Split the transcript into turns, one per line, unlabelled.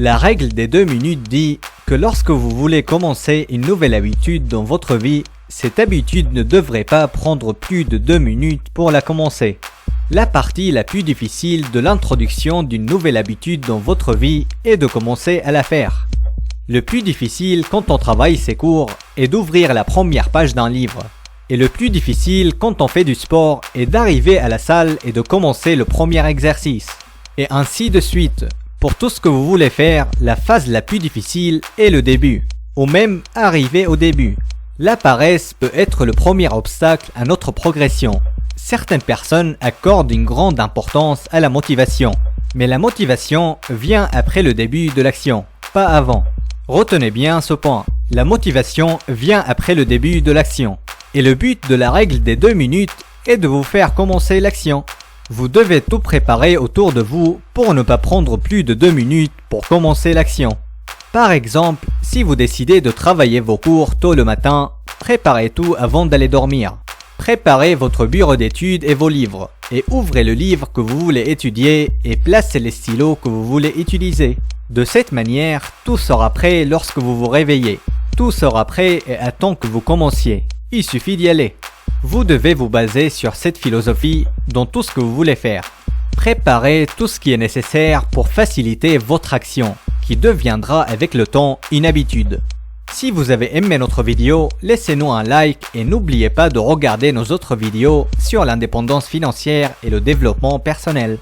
La règle des 2 minutes dit que lorsque vous voulez commencer une nouvelle habitude dans votre vie, cette habitude ne devrait pas prendre plus de 2 minutes pour la commencer. La partie la plus difficile de l'introduction d'une nouvelle habitude dans votre vie est de commencer à la faire. Le plus difficile quand on travaille ses cours est d'ouvrir la première page d'un livre. Et le plus difficile quand on fait du sport est d'arriver à la salle et de commencer le premier exercice. Et ainsi de suite. Pour tout ce que vous voulez faire, la phase la plus difficile est le début, ou même arriver au début. La paresse peut être le premier obstacle à notre progression. Certaines personnes accordent une grande importance à la motivation, mais la motivation vient après le début de l'action, pas avant. Retenez bien ce point, la motivation vient après le début de l'action. Et le but de la règle des 2 minutes est de vous faire commencer l'action. Vous devez tout préparer autour de vous pour ne pas prendre plus de 2 minutes pour commencer l'action. Par exemple, si vous décidez de travailler vos cours tôt le matin, préparez tout avant d'aller dormir. Préparez votre bureau d'études et vos livres, et ouvrez le livre que vous voulez étudier et placez les stylos que vous voulez utiliser. De cette manière, tout sera prêt lorsque vous vous réveillez. Tout sera prêt et attend que vous commenciez. Il suffit d'y aller. Vous devez vous baser sur cette philosophie dans tout ce que vous voulez faire. Préparez tout ce qui est nécessaire pour faciliter votre action, qui deviendra avec le temps une habitude. Si vous avez aimé notre vidéo, laissez-nous un like et n'oubliez pas de regarder nos autres vidéos sur l'indépendance financière et le développement personnel.